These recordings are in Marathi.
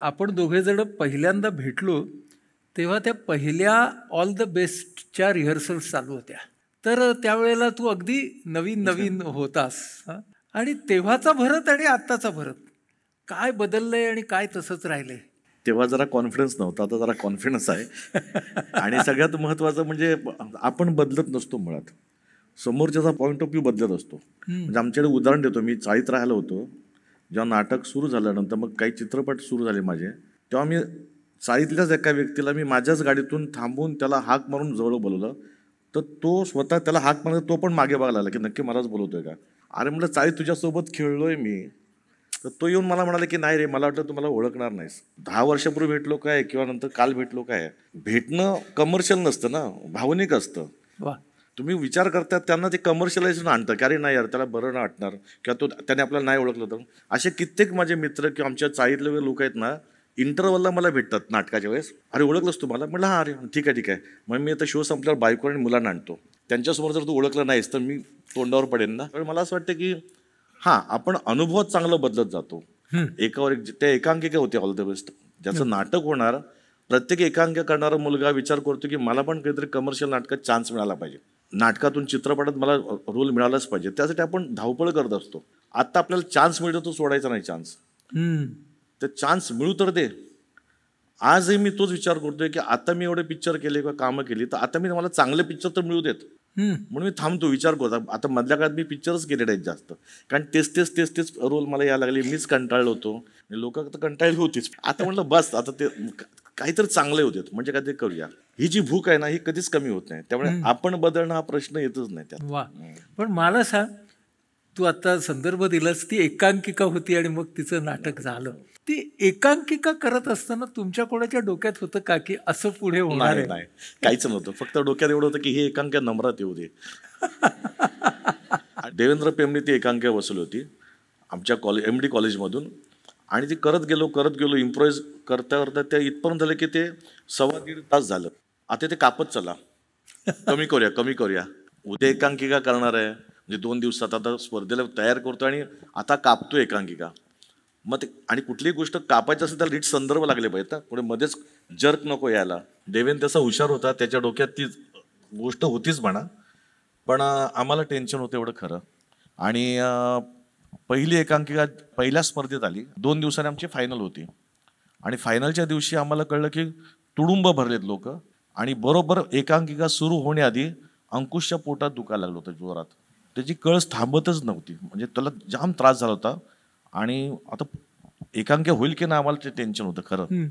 आपण दोघे जण पहिल्यांदा भेटलो, तेव्हा त्या पहिल्या ऑल द बेस्टच्या रिहर्सल्स चालू होत्या. तर त्यावेळेला तू अगदी नवीन-नवीन होतास. हां. आणि तेव्हाचा भरत आणि आत्ताचा भरत, काय बदललंय आणि काय तसंच राहिलंय? तेव्हा जरा कॉन्फिडन्स नव्हता, आता जरा कॉन्फिडन्स आहे. आणि सगळ्यात महत्त्वाचं म्हणजे आपण बदलत नसतो मुळात. समोरच्याचा पॉईंट ऑफ व्ह्यू बदलत असतो. म्हणजे आमच्याकडे उदाहरण देतो, मी चाळीत राहायला होतो. जेव्हा नाटक सुरू झाल्यानंतर मग काही चित्रपट सुरू झाले माझे, तेव्हा मी चाळीतल्याच एका व्यक्तीला मी माझ्याच गाडीतून थांबवून त्याला हाक मारून जवळ बोलवलं. तर तो स्वतः त्याला हाक मारला, तो पण मागे बघायला लागला की नक्की मलाच बोलवतोय का. अरे म्हटलं, चाळीत तुझ्यासोबत खेळलोय मी. तर तो येऊन मला म्हणाला की नाही रे, मला वाटतं तू मला ओळखणार नाहीस. 10 वर्षापूर्वी भेटलो काय किंवा नंतर काल भेटलो काय, भेटणं कमर्शियल नसतं ना, भावनिक असतं. वाह! तुम्ही विचार करतात त्यांना ते कमर्शियलाइज आणतं की अरे नाही यार, त्याला बरं ना वाटणार किंवा तो त्याने आपल्याला नाही ओळखलं तर. असे कित्येक माझे मित्र किंवा आमच्या चाळीतले लोक आहेत ना, इंटरवलला मला भेटतात नाटकाच्या वेळेस. अरे ओळखलंस तू मला? म्हटलं हां. अरे ठीक आहे ठीक आहे. मग मी आता शो संपल्यावर बायको आणि मुलांना आणतो. त्यांच्यासमोर जर तू ओळखलं नाहीस तर मी तोंडावर पडेन ना. पण मला असं वाटतं की हां, आपण अनुभवात चांगलं बदलत जातो. एकावर एक त्या एकांकिका होते ऑल द बेस्ट, ज्याचं नाटक होणार. प्रत्येक एकांकिका करणारा मुलगा विचार करतो की मला पण काहीतरी कमर्शियल नाटकात चान्स मिळाला पाहिजे, नाटकातून चित्रपटात मला रोल मिळालाच पाहिजे. त्यासाठी आपण धावपळ करत असतो. आता आपल्याला चान्स मिळतो तो सोडायचा नाही चान्स. तर चान्स मिळू तर दे. आजही मी तोच विचार करतोय की आता मी एवढे पिक्चर केले किंवा कामं केली, तर आता मी मला चांगले पिक्चर तर मिळू देत. म्हणून मी थांबतो, विचार करतो. आता मधल्या काळात मी पिक्चरच केलेले आहेत जास्त, कारण तेच रोल मला यायला लागले. मीच कंटाळलो होतो, लोक तर कंटाळली होतीच. आता म्हटलं बस, आता ते काहीतरी चांगले होते म्हणजे काय ते करूया. ही जी भूक आहे ना, ही कधीच कमी होत नाही. त्यामुळे आपण बदलणं हा प्रश्न येतच नाही त्यात. वा. पण मला सांग, तू आता संदर्भ दिलास, ती एकांकिका होती आणि मग तिचं नाटक झालं. ती एकांकिका करत असताना तुमच्या कोणाच्या डोक्यात होतं का की असं पुढे होणार नाही आहे? नाही, काहीच नव्हतं. फक्त डोक्यात एवढं होतं की ही एकांकिका नम्रात येऊ दे. देवेंद्र पेमने ती एकांकिका बसवली होती आमच्या MD कॉलेजमधून. आणि ती करत गेलो इम्प्रोवाइज करता करता त्या इथपर्यंत झालं की ते 1.25 तास झालं. आता ते कापत चला, कमी करूया. उद्या एकांकिका करणार आहे म्हणजे 2 दिवसात. आता स्पर्धेला तयार करतो आणि आता कापतो एकांकिका. मग ते आणि कुठलीही गोष्ट कापायची असेल तर नीट संदर्भ लागले पाहिजेत ना, पुढे मध्येच जर्क नको यायला. देवेंद्र तसा हुशार होता, त्याच्या डोक्यात ती गोष्ट होतीच म्हणा. पण आम्हाला टेन्शन होतं एवढं खरं. आणि पहिली एकांकिका पहिल्या स्पर्धेत आली. 2 दिवसांनी आमची फायनल होती. आणि फायनलच्या दिवशी आम्हाला कळलं की तुडुंब भरलेत लोक. आणि बरोबर एकांकिका सुरू होण्याआधी अंकुशच्या पोटात दुखायला लागलं होतं जोरात. त्याची कळस थांबतच नव्हती, म्हणजे त्याला जाम त्रास झाला होता. आणि आता एकांकिका होईल की नाही आम्हाला ते टेन्शन होतं खरं.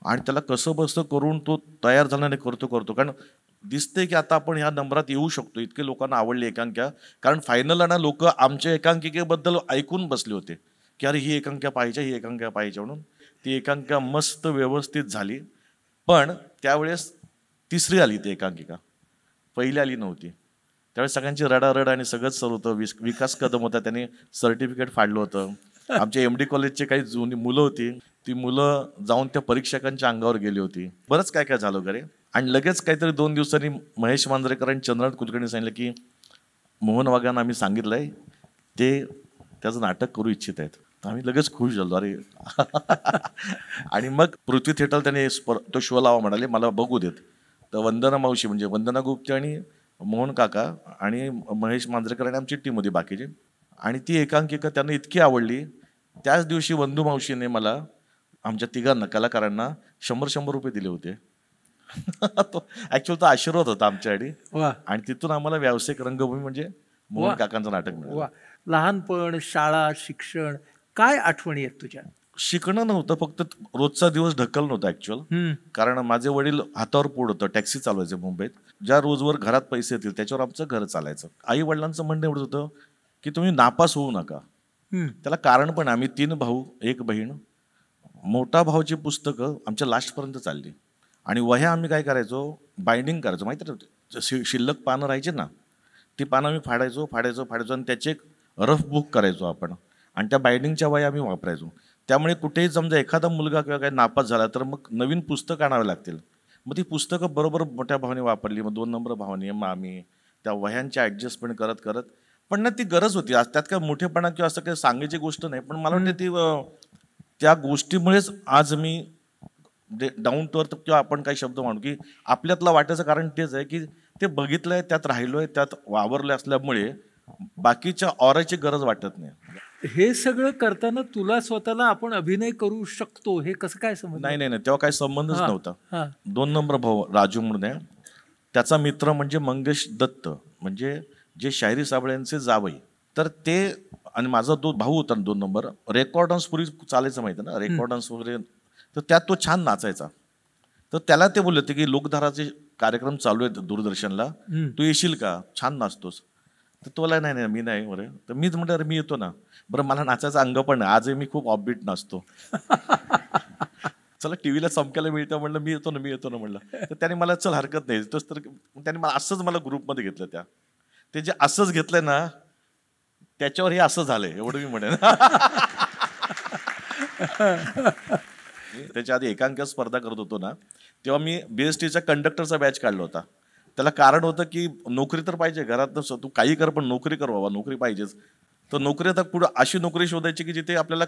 आणि त्याला कसं बसं करून तो तयार झाला नाही, करतो कारण दिसतंय की आता आपण ह्या नंबरात येऊ शकतो. इतके लोकांना आवडली एकांकिका. कारण फायनलला ना लोक आमच्या एकांकिकेबद्दल ऐकून बसले होते की अरे ही एकांकिका पाहिजे म्हणून. ती एकांकिका मस्त व्यवस्थित झाली. पण त्यावेळेस तिसरी आली ती एकांकिका, पहिली आली नव्हती. त्यावेळेस सगळ्यांची रडारड आणि सगळंच सर्व होतं. विकास कदम होता, त्याने सर्टिफिकेट फाडलं होतं. आमच्या MD कॉलेजचे काही जुनी मुलं होती, ती मुलं जाऊन त्या परीक्षकांच्या अंगावर गेली होती. बरंच काय काय झालं वगैरे. आणि लगेच काहीतरी 2 दिवसांनी महेश मांजरेकर आणि चंद्रनाथ कुलकर्णी सांगितलं की मोहन वाघांना आम्ही सांगितलंय, ते त्याचं नाटक करू इच्छित आहेत. आम्ही लगेच खुश झालो. अरे आणि मग पृथ्वी थिएटर त्याने तो शो लावा म्हणाले, मला बघू देत. तर वंदना मावशी म्हणजे वंदना गुप्ते आणि मोहन काका आणि महेश मांजरेकर आणि आमची टीम होती बाकीची. आणि ती एकांकिका त्यांना इतकी आवडली, त्याच दिवशी वंदू मावशीने मला आमच्या तिघांना कलाकारांना 100 रुपये दिले होते. तो ऍक्च्युअल तो आशीर्वाद होता आमच्यासाठी. आणि तिथून आम्हाला व्यावसायिक रंगभूमी म्हणजे मोहन काकांचं नाटक मिळालं. लहानपण, शाळा, शिक्षण, काय आठवणी आहेत तुझ्या? शिकणं नव्हतं, फक्त रोजचा दिवस ढकल नव्हता ऍक्च्युअल. कारण माझे वडील हातावर पोट होतं, टॅक्सी चालवायचे मुंबईत. ज्या रोजवर घरात पैसे येतील त्याच्यावर आमचं घर चालायचं. आई वडिलांचं म्हणणं एवढंच होतं की तुम्ही नापास होऊ नका. त्याला कारण पण, आम्ही 3 भाऊ 1 बहीण. मोठा भाऊची पुस्तकं आमच्या लास्टपर्यंत चालली. आणि वह्या आम्ही काय करायचो, बाइंडिंग करायचो माहिती आहे. शिल्लक पानं राहायची ना, ती पानं आम्ही फाडायचो आणि त्याचे एक रफ बुक करायचो आपण. आणि त्या बाइंडिंगच्या वह्या आम्ही वापरायचो. त्यामुळे कुठेही समजा एखादा मुलगा किंवा काही नापास झाला तर मग नवीन पुस्तकं आणावे लागतील. मग ती पुस्तकं बरोबर मोठ्या भावाने वापरली, मग 2 नंबर भावाने, मग आम्ही त्या वह्यांच्या ॲडजस्टमेंट करत पण ना ती गरज होती. आज त्यात काय मोठेपणा किंवा असं काही सांगायची गोष्ट नाही. पण मला वाटतं त्या गोष्टीमुळेच आज मी डाऊन टू अर्थ किंवा आपण काही शब्द म्हणू की आपल्यातला वाटायचं कारण तेच आहे की ते बघितलंय, त्यात राहिलोय, त्यात वावरले असल्यामुळे बाकीच्या ऑराची गरज वाटत नाही. हे सगळं करताना तुला स्वतःला आपण अभिनय करू शकतो हे कसं काय समजलं? नाही नाही नाही, तेव्हा काही संबंधच हा, नव्हता. हा. 2 नंबर भाऊ राजू म्हणून आहे, त्याचा मित्र म्हणजे मंगेश दत्त, म्हणजे जे शाहिरी साबळेंचे जावई. तर ते आणि माझा तो भाऊ होता 2 नंबर. रेकॉर्ड डान्स पूर्वी चालायचं माहिती ना, रेकॉर्ड डान्स वगैरे. तर त्यात तो छान नाचायचा. तर त्याला ते बोलले होते की लोकधाराचे कार्यक्रम चालू आहेत दूरदर्शनला, तू येशील का, छान नाचतोस. तर तो बोला नाही नाही मी नाही बरं. तर मीच म्हटलं अरे मी येतो ना. बरं मला नाचायचं अंग पण नाही, आजही मी खूप ऑफबीट नाचतो. चला टीव्हीला चमकायला मिळतं म्हणलं, मी येतो ना म्हणलं. तर त्याने मला चल हरकत नाही तोच. तर त्याने मला असंच मला ग्रुपमध्ये घेतलं. ते जे असंच घेतलंय ना त्याच्यावर हे असं झालंय एवढं मी म्हणेन. त्याच्या आधी एकांकिका स्पर्धा करत होतो ना, तेव्हा मी बीएसटीच्या कंडक्टरचा बॅच काढला होता. त्याला कारण होतं की नोकरी तर पाहिजे, घरात तू काही कर पण नोकरी कर बाबा, नोकरी पाहिजेच. तर नोकरी आता पुढे अशी नोकरी शोधायची की जिथे आपल्याला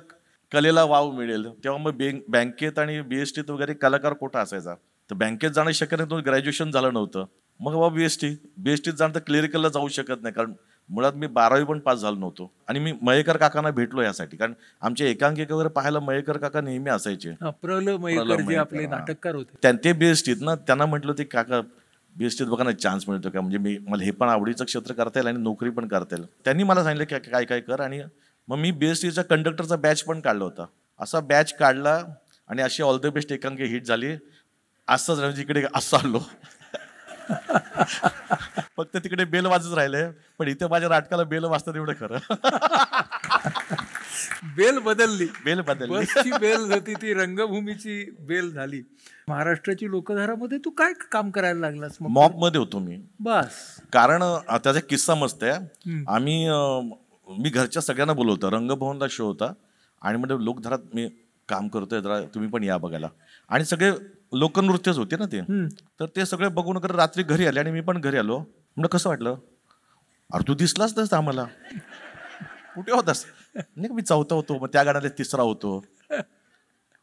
कलेला वाव मिळेल. तेव्हा मग बँकेत आणि बीएसटीत वगैरे कलाकार कोटा असायचा. तर बँकेत जाणं शक्य नाही, ग्रॅज्युएशन झालं नव्हतं. मग बाबा बीएसटीत जाणं तर क्लिअरिकलला जाऊ शकत नाही, कारण मुळात मी 12वी पण पास झालो नव्हतो. आणि मी मयेकर काकांना भेटलो यासाठी, कारण आमचे एकांकिका वगैरे पाहायला मयेकर काका नेहमी असायचे. प्रल मयेकर जे आपले नाटककार होते, ते बीएसटीत ना, त्यांना म्हटलं ते काका बीएसटीत बघा ना चान्स मिळतो का, म्हणजे मला हे पण आवडीचं क्षेत्र करता येईल आणि नोकरी पण करता येईल. त्यांनी मला सांगितलं की काय काय कर. आणि मग मी बीएसटीचा कंडक्टरचा बॅच पण काढला होता. असा बॅच काढला आणि अशी ऑल द बेस्ट एकांकिका हिट झाली. असंच म्हणजे इकडे असं आलो. फक्त तिकडे बेल वाजत राहिले, पण इथे माझ्या नाटकाला बेल वाजतात एवढं खरं. बेल बदलली. बसची बेल होती ती रंगभूमीची बेल झाली. महाराष्ट्राची लोकधारामध्ये तू काय काम करायला लागलास? मॉप मध्ये होतो मी. बस कारण त्याचा किस्सा मस्त आहे. मी घरच्या सगळ्यांना बोलवतो, रंगभवनला शो होता आणि म्हणजे लोकधारात मी काम करतोय, जरा तुम्ही पण या बघायला. आणि सगळे लोकनृत्यच होते ना ते. तर ते सगळे बघून रात्री घरी आले आणि मी पण घरी आलो. म्हणजे कसं वाटलं, अरे तू दिसलाच नसत आम्हाला, कुठे होतास? नाही मी 4था होतो, मग त्या गाण्याला 3रा होतो,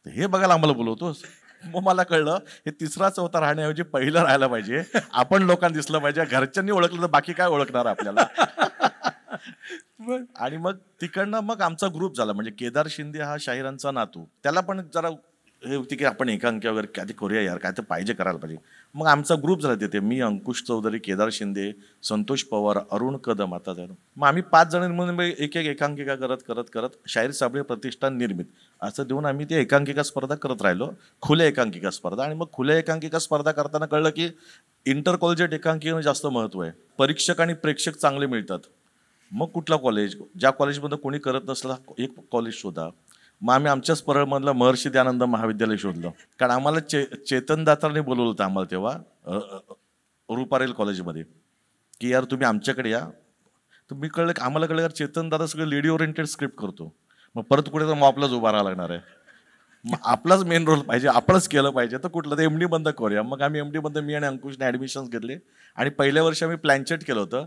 हे बघायला आम्हाला बोलवतोस. मग मला कळलं हे 3रा 4था राहण्याऐवजी पहिलं राहायला पाहिजे, आपण लोकांना दिसलं पाहिजे. घरच्यांनी ओळखलं तर बाकी काय ओळखणार आपल्याला. आणि मग तिकडनं मग आमचा ग्रुप झाला. म्हणजे केदार शिंदे हा शाहिरांचा नातू, त्याला पण जरा हे होती की आपण एकांकिका वगैरे काय ते करूया यार, काय तर पाहिजे, करायला पाहिजे. मग आमचा ग्रुप झाला तिथे, मी, अंकुश चौधरी, केदार शिंदे, संतोष पवार, अरुण कदम. आता मग आम्ही 5 जण म्हणून एक एकांकिका करत शाहीर साबळे प्रतिष्ठान निर्मित असं देऊन आम्ही ते एकांकिका स्पर्धा करत राहिलो, खुल्या एकांकिका स्पर्धा. आणि मग खुल्या एकांकिका स्पर्धा करताना कळलं की इंटर कॉलेजिएट एकांकिकेला जास्त महत्त्व आहे. परीक्षक आणि प्रेक्षक चांगले मिळतात. मग कुठला कॉलेज, ज्या कॉलेजमध्ये कोणी करत नसला एक कॉलेज शोधा. मग आम्ही आमच्याच परळमधलं महर्षी दयानंद महाविद्यालय शोधलं, कारण आम्हाला चेतन दातारने बोलवलं होतं आम्हाला तेव्हा रुपारेल कॉलेजमध्ये की यार तुम्ही आमच्याकडे या. तर आम्हाला कळलं की चेतन दादा सगळं लेडी ओरिएंटेड स्क्रिप्ट करतो. मग परत कुठे तर मग आपलाच उभा राहावं लागणार आहे, मग आपलाच मेन रोल पाहिजे, आपणच केलं पाहिजे. तर कुठलं तर एमडी बंद करूया. मग आम्ही एमडी बंद, मी आणि अंकुशने ॲडमिशन्स घेतले. आणि पहिल्या वर्षी आम्ही प्लॅनचेट केलं होतं.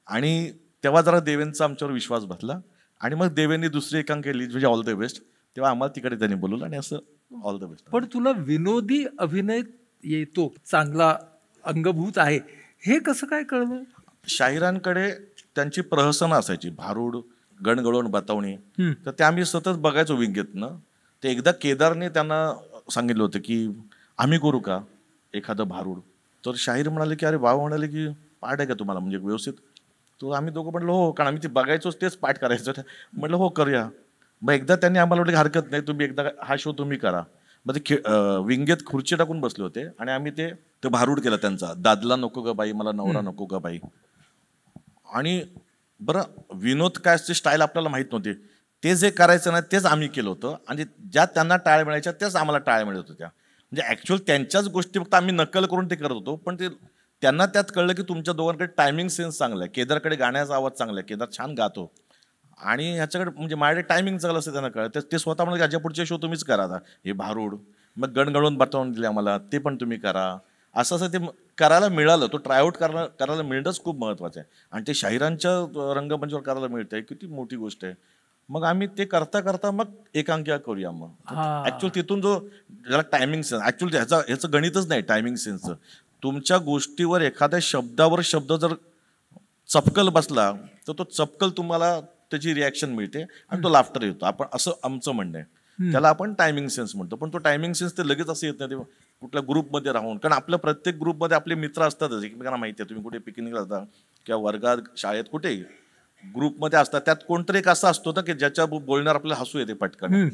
आणि तेव्हा जरा देवेंचा आमच्यावर विश्वास बसला. आणि मग देवेंनी दुसरी एकांकिका केली म्हणजे ऑल द बेस्ट. तेव्हा आम्हाला तिकडे त्यांनी बोलवलं आणि असं ऑल द बेस्ट. पण तुला विनोदी अभिनय येतो, चांगला अंगभूत आहे, हे कसं काय कळलं? शाहिरांकडे त्यांची प्रहसनं असायची, भारूड, गणगळवण, बतावणी. तर ते आम्ही सतत बघायचो विंगेतनं. ते एकदा केदारने त्यांना सांगितलं होतं की आम्ही करू का एखादं भारूड. तर शाहीर म्हणाले की अरे बाबा, म्हणाले की पाठ आहे का तुम्हाला, म्हणजे व्यवस्थित. तो आम्ही दोघं म्हटलं हो, कारण आम्ही ते बघायचोच, तेच पाठ करायचं. म्हटलं हो करूया. मग एकदा त्यांनी आम्हाला म्हटलं हरकत नाही, तुम्ही एकदा हा शो तुम्ही करा. मग ते विंगेत खुर्ची टाकून बसले होते आणि आम्ही ते भारूड केलं त्यांचा, दादला नको ग बाई मला नवरा नको ग बाई. आणि बरं विनोद काय असते स्टाईल आपल्याला माहीत नव्हती. ते जे करायचं ना तेच आम्ही केलं होतं. आणि ज्या त्यांना टाळ मिळायच्या त्याच आम्हाला टाळ मिळत होत्या. म्हणजे ॲक्च्युअल त्यांच्याच गोष्टी फक्त आम्ही नक्कल करून ते करत होतो. पण ते त्यांना त्यात कळलं की तुमच्या दोघांकडे टायमिंग सेन्स चांगला आहे. केदारकडे गाण्याचा आवाज चांगला आहे, केदार छान गातो. आणि ह्याच्याकडे म्हणजे माझ्याकडे टायमिंग चांगलं असतं त्यांना कळलं. ते स्वतः म्हणजे याच्या पुढचे शो तुम्हीच करा आता, हे भारूड. मग गणगळून बतावून दिले आम्हाला, ते पण तुम्ही करा. असं ते करायला मिळालं. तो ट्रायआउट करायला मिळणंच खूप महत्त्वाचं आहे. आणि ते शाहिरांच्या रंगमंचावर करायला मिळतंय, किती मोठी गोष्ट आहे. मग आम्ही ते करता करता मग एकांकिका करूया. मग हा. ऍक्च्युअली तिथून जो ज्याला टायमिंग सेन्स, ऍक्च्युअली ह्याचं गणितच नाही टायमिंग सेन्सचं. तुमच्या गोष्टीवर एखाद्या शब्दावर शब्द जर चपकल बसला तर तो चपकल तुम्हाला त्याची रिॲक्शन मिळते आणि तो लाफ्टर येतो. आपण असं आमचं म्हणणं आहे. त्याला आपण टायमिंग सेन्स म्हणतो. पण तो टायमिंग सेन्स ते लगेच असं येत नाही, ते कुठल्या ग्रुपमध्ये राहून. कारण आपल्या प्रत्येक ग्रुपमध्ये आपले मित्र असतातच, एकमेकांना माहिती आहे. तुम्ही कुठे पिकनिकला जाता किंवा वर्गात शाळेत कुठेही ग्रुपमध्ये असतात, त्यात कोणतरी एक असा असतो ना की ज्याच्या बोलण्यावर आपल्याला हसू येते पटकन.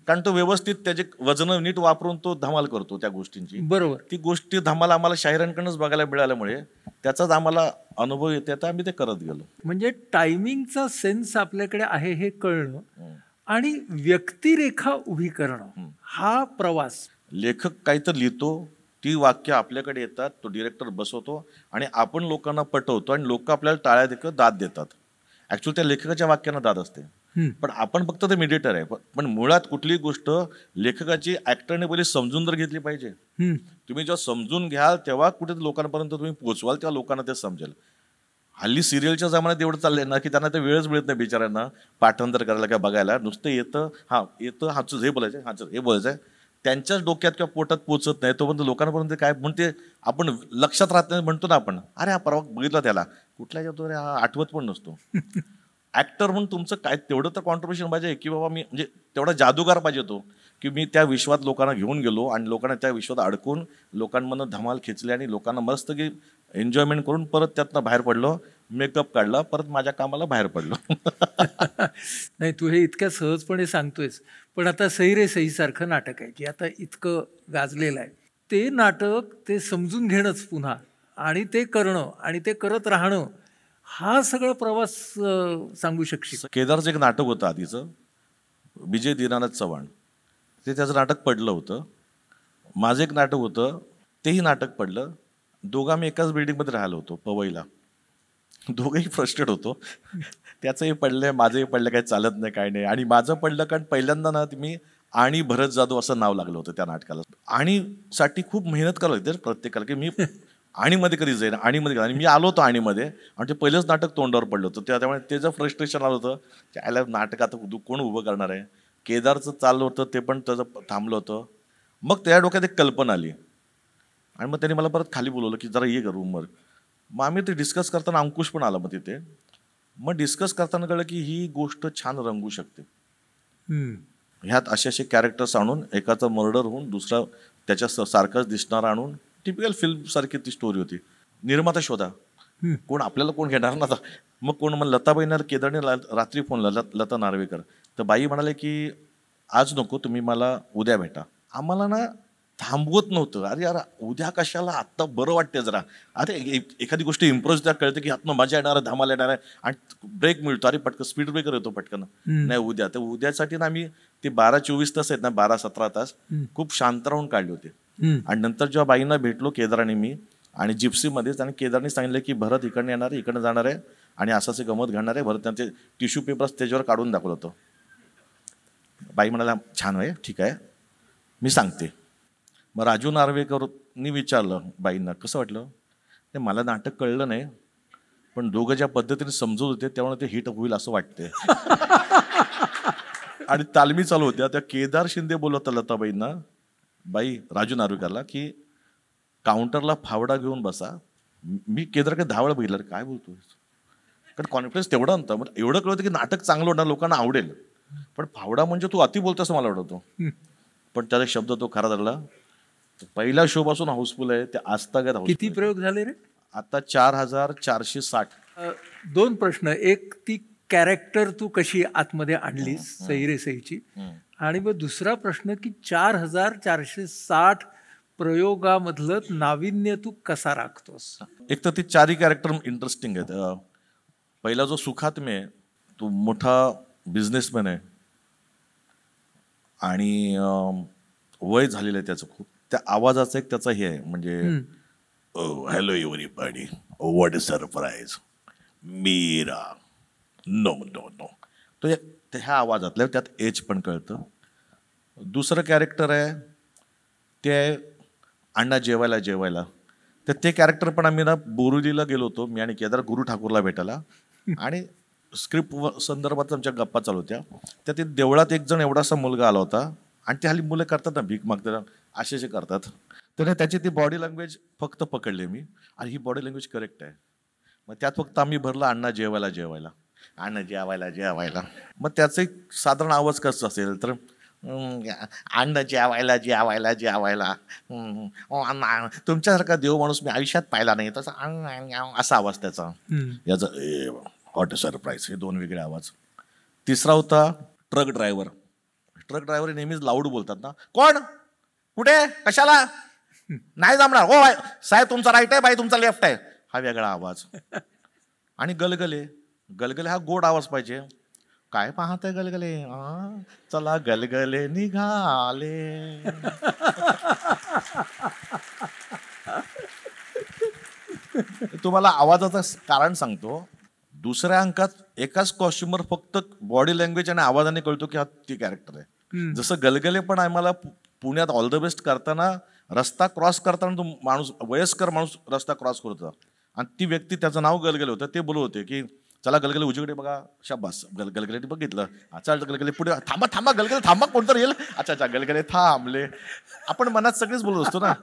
कारण तो व्यवस्थित त्याचे वजन नीट वापरून तो धमाल करतो त्या गोष्टींची. बरोबर. ती गोष्टी धमाल आम्हाला शाहिरांकडूनच बघायला मिळाल्यामुळे त्याचाच आम्हाला अनुभव येते, तर आम्ही ते करत गेलो. म्हणजे टायमिंगचा सेन्स आपल्याकडे आहे हे कळणं आणि व्यक्तिरेखा उभी करणं, हा प्रवास. लेखक काहीतरी लिहितो, ती वाक्य आपल्याकडे येतात, तो डिरेक्टर बसवतो आणि आपण लोकांना पटवतो आणि लोक आपल्याला टाळ्या देखत दाद देतात. ऍक्च्युअली त्या लेखकाच्या वाक्यांना दाद असते, पण आपण फक्त ते मिडिएटर आहे. पण मुळात कुठली गोष्ट लेखकाची ऍक्टरने पहिली समजून जर घेतली पाहिजे. तुम्ही जेव्हा समजून घ्याल तेव्हा कुठे लोकांपर्यंत तुम्ही पोहोचवाल, तेव्हा लोकांना ते समजेल. हल्ली सिरियलच्या जमान्यात एवढं चाललंय ना की त्यांना ते वेळच मिळत नाही बिचाऱ्यांना पाठांतर करायला किंवा बघायला. नुसतं येतं हाच हे बोलायचं, हाच हे बोलायचं, त्यांच्याच डोक्यात किंवा पोटात पोचत नाही. तोपर्यंत लोकांपर्यंत काय म्हणते आपण लक्षात राहत नाही म्हणतो ना आपण, अरे हा परवा बघितला त्याला कुठल्या येतो रे, हा आठवत पण नसतो. ऍक्टर म्हणून तुमचं काय तेवढं तर कॉन्ट्रिब्युशन पाहिजे की बाबा मी म्हणजे तेवढा जादूगार पाहिजे तो की मी त्या विश्वात लोकांना घेऊन गेलो आणि लोकांना त्या विश्वात अडकून लोकांमधनं धमाल खेचली आणि लोकांना मस्त की एन्जॉयमेंट करून परत त्यातनं बाहेर पडलो, मेकअप काढला, परत माझ्या कामाला बाहेर पडलो. नाही, तू हे इतक्या सहजपणे सांगतोयस, पण आता सई रे सई सारखं नाटक आहे जे आता इतकं गाजलेलं आहे, ते नाटक ते समजून घेणंच पुन्हा आणि ते करणं आणि ते करत राहणं, हा सगळा प्रवास सांगू शकशील? केदारचं एक नाटक होतं आधीचं, विजय दीनानाथ चव्हाण, ते त्याचं नाटक पडलं होतं. माझं एक नाटक होतं, तेही नाटक पडलं. दोघं आम्ही एकाच बिल्डिंगमध्ये राहिलो होतो पवईला. दोघंही फ्रस्ट्रेट होतो. त्याचंही पडलंय, माझंही पडलं, काही चालत नाही काय नाही. आणि माझं पडलं कारण पहिल्यांदा ना मी आणि भरत जाधव असं नाव लागलं होतं त्या नाटकाला. आणीसाठी खूप मेहनत करावी लागते प्रत्येकाला की मी आणीमध्ये कधी जाईन, आणीमध्ये. आणि मी आलो होतो आणीमध्ये आणि ते पहिलंच नाटक तोंडावर पडलं होतं. त्यामुळे त्याचं फ्रस्ट्रेशन आलं होतं. त्याला नाटकात कोण उभं करणार आहे. केदारचं चाललं होतं ते पण त्याचं थांबलं होतं. मग त्या डोक्यात एक कल्पना आली आणि मग त्यांनी मला परत खाली बोलवलं की जरा ये का रूमवर. मग आम्ही ते डिस्कस करताना अंकुश पण आला मग तिथे. मग डिस्कस करताना कळलं की ही गोष्ट छान रंगू शकते. ह्यात असे असे कॅरेक्टर्स आणून एकाचा मर्डर होऊन दुसरा त्याच्या सारखाच दिसणारा आणून टिपिकल फिल्म सारखी ती स्टोरी होती. निर्माता शोधा, कोण आपल्याला कोण घेणार ना. मग कोण मग लताबाईंना केदारने रात्री फोन लता नार्वेकर, तर बाई म्हणाले की आज नको, तुम्ही मला उद्या भेटा. आम्हाला ना थांबवत नव्हतं. अरे यार उद्या कशाला, आत्ता बरं वाटते जरा. अरे एखादी गोष्ट इम्प्रोज त्या कळते की आतनं मजा येणार आहे, धमाल येणार आहे आणि ब्रेक मिळतो. अरे पटकन स्पीड ब्रेकर येतो पटकन. नाही उद्या, तर उद्यासाठी ना आम्ही ते 12-24 तास आहेत ना, 12-17 तास खूप शांत राहून काढले होते. आणि नंतर जेव्हा बाईंना भेटलो केदार आणि मी आणि जिप्सीमध्येच, आणि केदारने सांगितलं की भरत इकडनं येणार आहे, इकडनं जाणार आहे आणि असं गमत घडणार आहे. भरत त्यांचे टिश्यू पेपर त्याच्यावर काढून दाखवलं होतं. बाई म्हणाला छान आहे, ठीक आहे, मी सांगते. मग राजू नार्वेकरनी विचारलं बाईंना कसं वाटलं. ते मला नाटक कळलं नाही, पण दोघं ज्या पद्धतीने समजत होते त्यामुळे ते हिट होईल असं वाटते. आणि तालमी चालू होत्या. त्या केदार शिंदे बोलत लताबाईंना, बाई राजू नार्वेकरला, की काउंटरला फावडा घेऊन बसा. मी केदार काही 10 वेळा बघितलं, काय बोलतोय, कारण कॉन्फिडन्स तेवढा नव्हता. मग एवढं कळतं की नाटक चांगलं होणार, लोकांना आवडेल, पण फावडा म्हणजे तू अति बोलतोस मला वाटतो. पण त्याचा शब्द तो खरा धरला. पहिल्या शो पासून हाऊसफुल आहे ते आजतागत. किती प्रयोग झाले रे आता? 4460. 2 प्रश्न. एक, ती कॅरेक्टर तू कशी आतमध्ये आणलीस सई रे सईची, आणि मग दुसरा प्रश्न की 4460 प्रयोगामधलं नाविन्य तू कसा राखतोस? एक तर ती 4ही कॅरेक्टर इंटरेस्टिंग आहेत. पहिला जो सुखात्मे आहे तो मोठा बिझनेसमॅन आहे आणि वय झालेलं आहे त्याचं खूप. त्या आवाजाचा एक त्याचा हे आहे म्हणजे hello everybody, what is surprise, Meera, no no no. तो ह्या आवाजातल्या त्यात एज पण कळतं. दुसरं कॅरेक्टर आहे ते आहे अण्णा जेवायला जेवायला. तर ते कॅरेक्टर पण आम्ही ना बोरुलीला गेलो होतो, मी आणि केदार गुरु ठाकूरला भेटायला. आणि स्क्रिप्ट संदर्भात आमच्या गप्पा चालू होत्या. त्या देवळात एक जण एवढासा मुलगा आला होता आणि ते हल्ली मुलं करतात ना भीक मागतात असे करतात. तर त्याची ती बॉडी लँग्वेज फक्त पकडली मी आणि ही बॉडी लँग्वेज करेक्ट आहे. मग त्यात फक्त आम्ही भरलं अण्णा जेवायला जेवायला अण्णा जेवायला जेवायला. मग त्याचं एक साधारण आवाज कसं असेल तर अण्णा जेवायला जेवायला जेवायला तुमच्यासारखा देव माणूस मी आयुष्यात पाहिला नाही तसा असा आवाज त्याचा. याचा व्हॉट अ सरप्राईज हे 2 वेगळे आवाज. तिसरा होता ट्रक ड्रायव्हर. ट्रक ड्रायव्हर नेहमीच लाऊड बोलतात ना, कोण कुठे कशाला नाही जमणार हो साहेब तुमचा राईट आहे बाई तुमचा लेफ्ट आहे, हा वेगळा आवाज. आणि गलगले गलगले हा गोड आवाज पाहिजे. काय पाहताय गलगले चला गलगले निघाले. तुम्हाला आवाजाचं कारण सांगतो. दुसऱ्या अंकात एकाच कॉस्ट्युमर फक्त बॉडी लँग्वेज आणि आवाजाने कळतो की हा ती कॅरेक्टर आहे. जसं गलगले पण आम्हाला पुण्यात ऑल द बेस्ट करताना रस्ता क्रॉस करताना तो माणूस वयस्कर माणूस रस्ता क्रॉस करत होता आणि ती व्यक्ती त्याचं नाव गलगले होतं. ते बोलत होते की चला गलगले उजवीकडे बघा शाबास गलगले बघितलं अच्छा गलगले पुढे थांबा थांबा गलगले थांबा कोणतरी येईल अच्छा अच्छा गलगले थांबले. आपण मनात सगळेच बोलत असतो ना.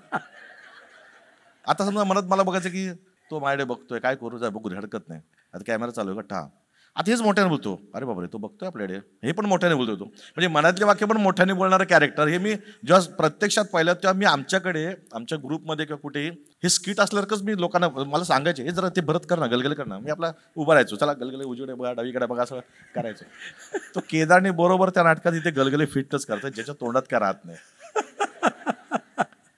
आता समजा मनात मला बघायचं की तो माझ्याकडे बघतोय काय करू जाय बघू हरकत नाही आता कॅमेरा चालू आहे का आता हेच मोठ्याने बोलतो अरे बापरे तो बघतोय आपल्याकडे हे पण मोठ्याने बोलतोय तो म्हणजे मनातले वाक्य पण मोठ्याने बोलणारं कॅरेक्टर हे मी जेव्हा प्रत्यक्षात पाहिलं तेव्हा मी आमच्याकडे आमच्या ग्रुपमध्ये किंवा कुठेही हे स्किट असल्यावरच मी लोकांना मला सांगायचे हे जरा ते भरत कर ना गलगले कर ना. मी आपला उभा राहायचो चला गलगले उजवीकडे बघा डावीकडे बघा असं करायचो. तो केदारने बरोबर त्या नाटकात इथे गलगले फिटच करतात ज्याच्या तोंडात काय राहत नाही.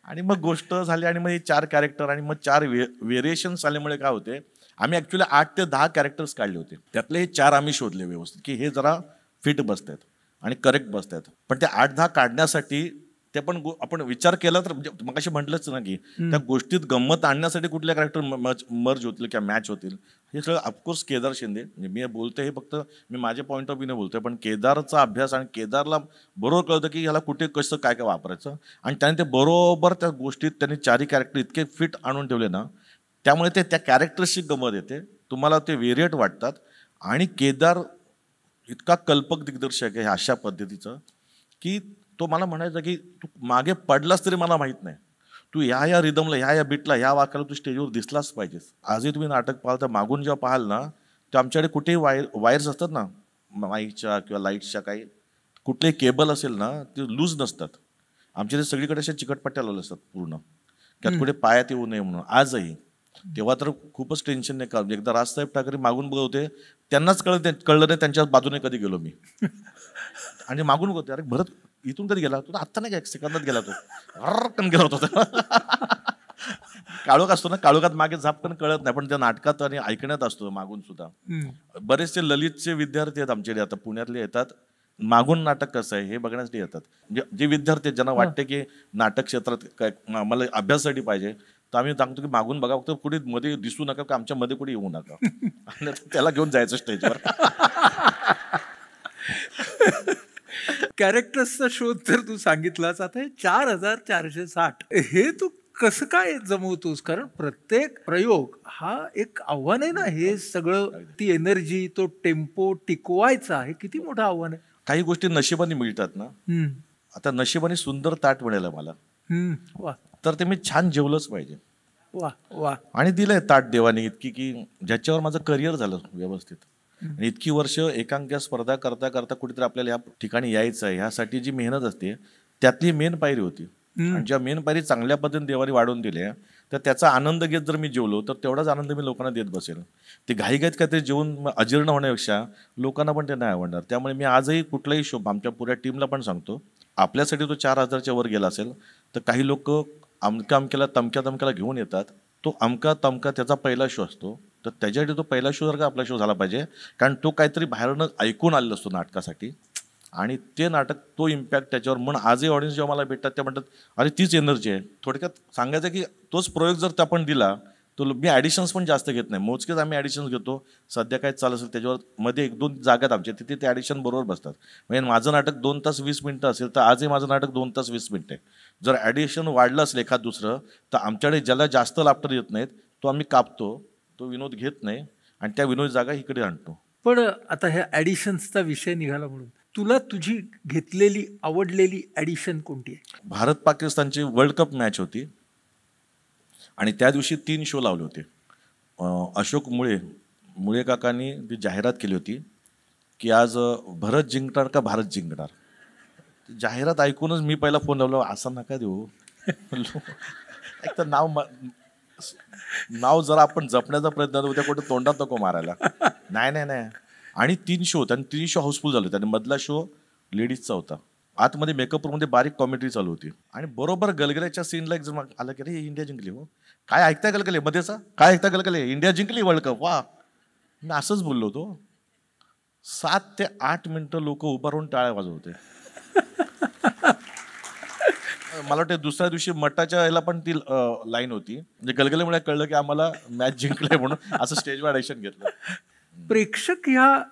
आणि मग गोष्ट झाली आणि मग हे 4 कॅरेक्टर आणि मग 4 व्हेरिएशन्स आल्यामुळे काय होते आम्ही ॲक्च्युली 8 ते 10 कॅरेक्टर्स काढले होते. त्यातले हे 4 आम्ही शोधले व्यवस्थित की हे जरा फिट बसत आहेत आणि करेक्ट बसत आहेत. पण ते 8-10 काढण्यासाठी ते पण आपण विचार केला तर म्हणजे मग असे म्हटलंच ना की त्या गोष्टीत गंमत आणण्यासाठी कुठल्या कॅरेक्टर मर्ज होतील किंवा मॅच होतील हे सगळं ऑफकोर्स केदार शिंदे म्हणजे मी बोलतोय हे फक्त मी माझ्या पॉईंट ऑफ व्ह्यूने बोलतोय पण केदारचा अभ्यास आणि केदारला बरोबर कळतं की ह्याला कुठे कसं काय काय वापरायचं आणि त्याने ते बरोबर त्या गोष्टीत त्यांनी 4ही कॅरेक्टर इतके फिट आणून ठेवले ना त्यामुळे ते त्या कॅरेक्टर्सची गंमत येते तुम्हाला ते व्हेरिएट वाटतात. आणि केदार इतका कल्पक दिग्दर्शक आहे अशा पद्धतीचं की तो मला म्हणायचा की तू मागे पडलास तरी मला माहीत नाही तू ह्या रिदमला ह्या बीटला ह्या वाक्याला तू स्टेजवर दिसलाच पाहिजेस. आजही तुम्ही नाटक पाहाल तर मागून जेव्हा पाहाल ना तर आमच्याकडे कुठेही वायर्स असतात ना माईकच्या किंवा लाईट्सच्या काही कुठलेही केबल असेल ना ते लूज नसतात. आमच्या ते सगळीकडे अशा चिकटपट्ट्या लावल्या असतात पूर्ण त्यात कुठे पायात येऊ नये म्हणून. आजही तेव्हा तर खूपच टेन्शन नाही का एकदा राजसाहेब ठाकरे मागून बघत होते त्यांनाच कळलं नाही त्यांच्या बाजूने कधी गेलो मी आणि मागून बघते अरे भरत इथून कधी गेला तो आत्ता नाही का 1 सेकंदात गेला तो रक्कन गेला होता. काळोख असतो ना काळोखात मागे झापकन कळत नाही पण त्या नाटकात आणि ऐकण्यात असतो मागून सुद्धा. बरेचसे ललितचे विद्यार्थी आहेत आमच्याकडे आता पुण्यातले येतात मागून नाटक कसं आहे हे बघण्यासाठी येतात. जे विद्यार्थी ज्यांना वाटते की नाटक क्षेत्रात काय मला अभ्यासासाठी पाहिजे तर आम्ही सांगतो की मागून बघा फक्त कुठे मध्ये दिसू नका का आमच्या मध्ये कुठे येऊ नका आणि त्याला घेऊन जायचं स्टेजवर. कॅरेक्टर्सचा शोध तर तू सांगितलास. आता हे 4460 हे तू कसं काय जमवतोस कारण प्रत्येक प्रयोग हा एक आव्हान आहे ना. हे सगळं ती एनर्जी तो टेम्पो टिकवायचा हे किती मोठं आव्हान आहे. काही गोष्टी नशिबाने मिळतात ना. आता नशिबाने सुंदर ताट मिळालं मला तर ते मी छान जेवलंच पाहिजे. वा वा. आणि दिलंय ताट देवाने इतकी की ज्याच्यावर माझं करिअर झालं व्यवस्थित. आणि इतकी वर्ष एकांकिका स्पर्धा करता करता कुठेतरी आपल्याला या ठिकाणी यायचं आहे ह्यासाठी जी मेहनत असते त्यातली मेन पायरी होती. आणि ज्या मेन पायरी चांगल्या पद्धतीने देवाने वाढवून दिल्या तर त्याचा आनंद घेत जर मी जेवलो तर तेवढाच आनंद मी लोकांना देत बसेल. ते घाईघाईत काहीतरी जेवून अजीर्ण होण्यापेक्षा लोकांना पण ते नाही आवडणार. त्यामुळे मी आजही कुठलाही शो आमच्या पुऱ्या टीमला पण सांगतो आपल्यासाठी तो 4000च्या वर गेला असेल तर काही लोक अमक्याला तमक्याला घेऊन येतात. तो अमका तमका त्याचा पहिला शो असतो तर त्याच्यासाठी तो पहिला शो जर का आपला शो झाला पाहिजे कारण तो काहीतरी बाहेरनं ऐकून आलेला असतो नाटकासाठी आणि ते नाटक तो इम्पॅक्ट त्याच्यावर म्हणून आजही ऑडियन्स जेव्हा मला भेटतात ते म्हणतात अरे तीच एनर्जी आहे. थोडक्यात सांगायचं की तोच प्रयोग जर आपण दिला तो मी ॲडिशन्स पण जास्त घेत नाही मोजकेच आम्ही ॲडिशन्स घेतो. सध्या काय चालू असेल त्याच्यावर मध्ये 1-2 जागात आमच्या तिथे ते ॲडिशन बरोबर बसतात. म्हणजे माझं नाटक 2 तास 20 मिनिटं असेल तर आजही माझं नाटक 2 तास 20 मिनिटं आहे. जर ॲडिशन वाढलं असेल एखाद दुसरं तर आमच्याकडे ज्याला जास्त लाफ्टर येत नाहीत तो आम्ही कापतो तो विनोद घेत नाही आणि त्या विनोद जागा इकडे आणतो. पण आता ह्या ॲडिशन्सचा विषय निघाला म्हणून तुला तुझी घेतलेली आवडलेली ॲडिशन कोणती आहे? भारत पाकिस्तानची वर्ल्ड कप मॅच होती आणि त्या दिवशी 3 शो लावले होते. अशोक मुळे काकांनी ती जाहिरात केली होती की आज भरत जिंकणार का भारत जिंकणार. जाहिरात ऐकूनच मी पहिला फोन लावला, असं नका देऊ. एक तर नाव जरा आपण जपण्याचा प्रयत्न उद्या कुठे तोंडात नको मारायला. नाही. आणि 3 शो होते आणि 3 शो हाऊसफुल झाले होते आणि मधला शो लेडीजचा होता. आतमध्ये मेकअप रूममध्ये बारीक कॉमेंट्री चालू होती आणि बरोबर गलगल्याच्या सीनला एक जण आलं की अरे इंडिया जिंकली. हो काय ऐकताय गलगले मध्येचा, काय ऐकता गलगले, इंडिया जिंकली वर्ल्ड कप, वा. मी असंच बोललो होतो. 7 ते 8 मिनिटं लोक उभा राहून टाळ्या वाजवत होते. मला वाटतं दुसऱ्या दिवशी मठाच्या ह्याला पण ती लाईन होती, म्हणजे गलगलेमुळे कळलं की आम्हाला मॅच जिंकलाय म्हणून असं स्टेजवर ॲक्शन घेतलं. प्रेक्षक ह्या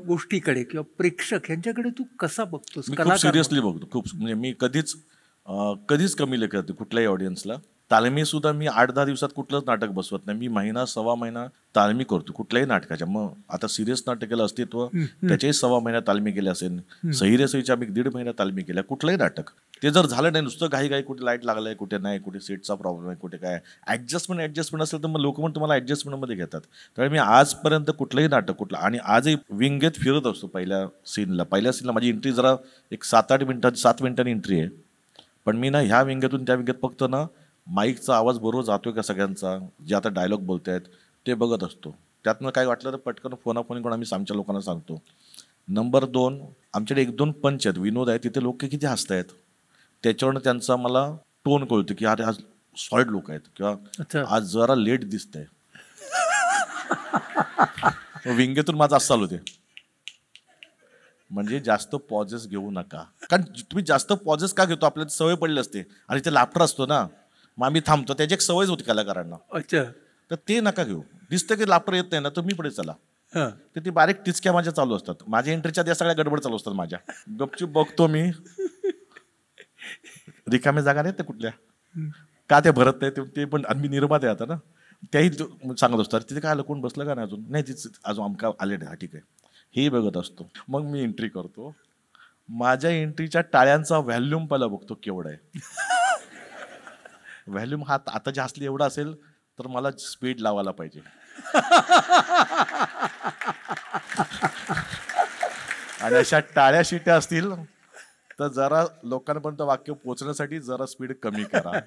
गोष्टीकडे किंवा प्रेक्षक यांच्याकडे तू कसा बघतोस? मी खूप सिरियसली बघतो, खूप. म्हणजे मी कधीच कमी लेखत कुठल्याही ऑडियन्सला. तालमी सुद्धा मी 8-10 दिवसात कुठलंच नाटक बसवत नाही. मी महिना सव्वा महिना तालमी करतो कुठल्याही नाटकाच्या. मग आता सिरियस नाटकाला अस्तित्व त्याच्याही सव्वा महिना तालमी केल्या असेल, सहिरेसईच्या आम्ही 1.5 महिना तालमी केल्या. कुठलंही नाटक ते जर झालं नाही, नुसतं घाई कुठे लाईट लागलाय, कुठे नाही, कुठे सेटचा प्रॉब्लेम आहे, कुठे काय ऍडजस्टमेंट असेल तर मग लोक पण तुम्हाला ऍडजस्टमेंटमध्ये घेतात. त्यामुळे मी आजपर्यंत कुठलंही नाटक आणि आजही विंगेत फिरत असतो. पहिल्या सीनला माझी एंट्री जरा एक 7 मिनिटांनी एंट्री आहे, पण मी ना ह्या विंगेतून त्या विंगेत फक्त ना माईकचा आवाज बरोबर जातोय का सगळ्यांचा, जे आता डायलॉग बोलतायत ते बघत असतो. त्यातनं काय वाटलं तर पटकन फोनाफोनी करून आमच्या लोकांना सांगतो. नंबर 2, आमच्याकडे 1-2 पंच आहेत, विनोद आहे, तिथे लोक किती हसतायत त्याच्यावरनं त्यांचा मला टोन कळतो की अरे आज सॉलिड लोक आहेत किंवा आज जरा लेट दिसतंय. विंगेतून माझं असं चालू होते, म्हणजे जास्त पॉजेस घेऊ नका. कारण तुम्ही जास्त पॉजेस का घेतो, आपल्याला सवय पडली असते आणि ते लाफ्टर असतो ना, मग आम्ही थांबतो, त्याची एक सवयच होती कलाकारांना. तर ते नका घेऊ. दिसतं की लाफ्टर येत नाही ना, तर मी पुढे चला. तर ती बारीक टिचक्या माझ्या चालू असतात. माझ्या एंट्रीच्या त्या सगळ्या गडबड चालू असतात माझ्या. गपचूप बघतो मी, रिकाम्या जागा नाहीत त्या कुठल्या, का ते भरत नाही ते पण. मी निर्माते आता ना, त्याही सांगत असतात तिथे काय आलं, कोण बसलं का नाही अजून, नाही तिचं अजून आमका आले नाही, ठीक आहे, हे बघत असतो. मग मी एंट्री करतो. माझ्या एंट्रीच्या टाळ्यांचा व्हॅल्यूम पहिला बघतो केवढा आहे. व्हॅल्यूम हा आता जास्त एवढा असेल तर मला स्पीड लावायला पाहिजे. आणि अशा टाळ्या शिट्या असतील तर जरा लोकांपर्यंत वाक्य पोहोचण्यासाठी जरा स्पीड कमी करा.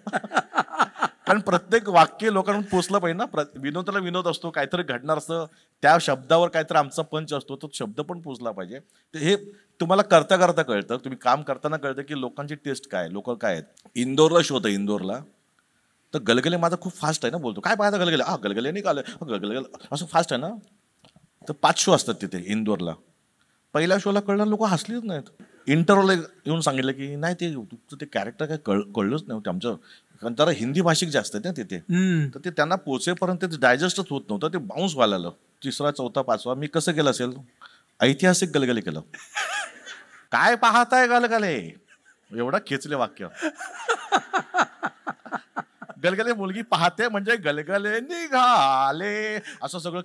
कारण प्रत्येक वाक्य लोकांपर्यंत पोहोचलं पाहिजे ना. विनोदाला विनोद असतो, काहीतरी घडणार असतं, त्या शब्दावर काहीतरी आमचा पंच असतो, तो शब्द पण पोहोचला पाहिजे. हे तुम्हाला करता कळतं, तुम्ही काम करताना कळतं की लोकांची टेस्ट काय, लोक काय आहेत. इंदोरला शो होतं, इंदोरला तर गलगले माझा खूप फास्ट आहे ना, बोलतो काय पाहायचा गलगले, गलगले निघालं, गलगले असं फास्ट आहे ना. तर 5 शो असतात तिथे इंदोरला. पहिल्या शोला कळणार लोक हसलीच नाहीत. इंटरव्ह्यूला येऊन सांगितलं की नाही ते तुमचं ते कॅरेक्टर काय कळलंच नव्हतं आमचं, कारण जरा हिंदी भाषिक जास्त आहेत ना तिथे, तर ते त्यांना पोचेपर्यंत ते डायजेस्टच होत नव्हतं, ते बाउन्स व्हायला आलं. 3रा 4था 5वा मी कसं केलं असेल, ऐतिहासिक गलगले केलं. काय पाहताय गलगले, एवढा खेचले वाक्य. गलगले मुलगी पाहते म्हणजे गलगले निघाले, असं सगळं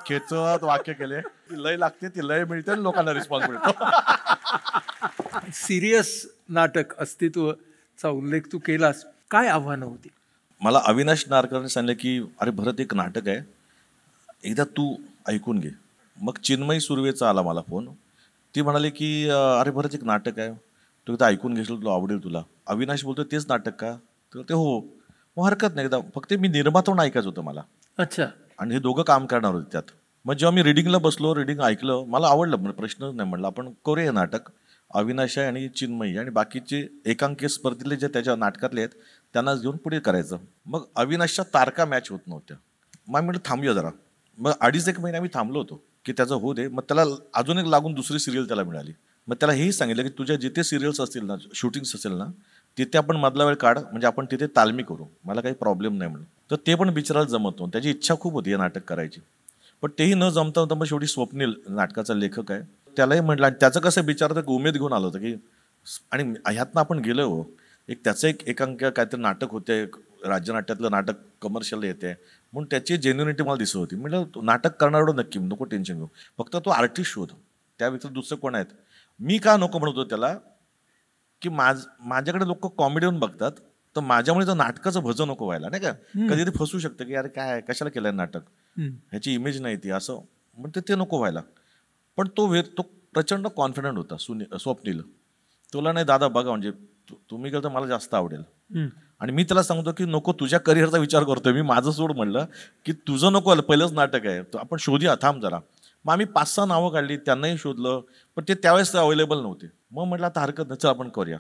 खेचत वाक्य केले. ती लय लागते, ती लय मिळते आणि लोकांना रिस्पॉन्स मिळतो. सिरियस नाटक अस्तित्वचा उल्लेख तू केलास, काय आव्हानं होती? मला अविनाश नारकरांनी सांगितलं की अरे भरत एक नाटक आहे, एकदा तू ऐकून घे. मग चिन्मयी सुर्वेचा आला मला फोन. ती म्हणाली की अरे भरत एक नाटक आहे, तू एकदा ऐकून घेशील, तुला आवडेल तुला. अविनाश बोलतो तेच नाटक का, तर ते हो. मग हरकत नाही, एकदा फक्त मी निर्माता म्हणून ऐकायचं होतं मला. अच्छा. आणि हे दोघं काम करणार होते त्यात. मग जेव्हा मी रिडिंगला बसलो, रिडिंग ऐकलं, मला आवडलं, प्रश्नच नाही. म्हणलं आपण करूया नाटक. अविनाश आहे आणि चिन्मयी आणि बाकीचे एकांकी स्पर्धेतले जे त्याच्या नाटकातले आहेत त्यांना घेऊन पुढे करायचं. मग अविनाशच्या तारका मॅच होत नव्हत्या. मग म्हटलं थांबूया जरा. मग 2.5-1 महिना आम्ही थांबलो होतो की त्याचं होऊ दे. मग त्याला अजून एक लागून दुसरी सिरियल त्याला मिळाली. मग त्याला हेही सांगितलं की तुझ्या जिथे सिरियल्स असतील ना, शूटिंग्स असेल ना, तिथे आपण मधला वेळ काढ, म्हणजे आपण तिथे तालमी करू, मला काही प्रॉब्लेम नाही म्हणून. तर ते पण बिचारायला जमत नव्हतं. त्याची इच्छा खूप होती हे नाटक करायची, पण तेही न जमता होतं. मग शेवटी स्वप्नील नाटकाचा लेखक आहे, त्यालाही म्हटलं. आणि त्याचं कसं बिचारतं की उमेद घेऊन आलं होतं की, आणि ह्यातनं आपण गेलो हो, एक त्याचं एक एकांक काहीतरी नाटक होते, राज्य नाट्यातलं नाटक कमर्शियल येते म्हणून त्याची जेन्युनिटी मला दिसत होती. म्हटलं नाटक करणार नक्की, नको टेन्शन घेऊ, फक्त तो आर्टिस्ट शोध, त्या व्यतिरिक्त दुसरं कोण आहेत. मी का नको म्हणत होतो त्याला की माझ्याकडे लोक कॉमेडीहून बघतात, तर माझ्यामुळे तर नाटकाचं भजन नको व्हायला, नाही का. कधी ते फसू शकतं की अरे काय कशाला केलंय नाटक, ह्याची इमेज नाही ती, असं म्हणते ते नको व्हायला. पण तो प्रचंड कॉन्फिडंट होता स्वप्नील. तुला नाही दादा बघा, म्हणजे तुम्ही केलं तर मला जास्त आवडेल. आणि मी त्याला सांगतो की नको, तुझ्या करिअरचा विचार करतोय मी, माझं सोड म्हणलं की तुझं नको आलं, पहिलंच नाटक आहे, तर आपण शोधूया, थांब जरा. मग आम्ही 5-6 नावं काढली, त्यांनाही शोधलं, पण ते त्यावेळेस अवेलेबल नव्हते. मग म्हटलं आता हरकत नाही, चल आपण करूया.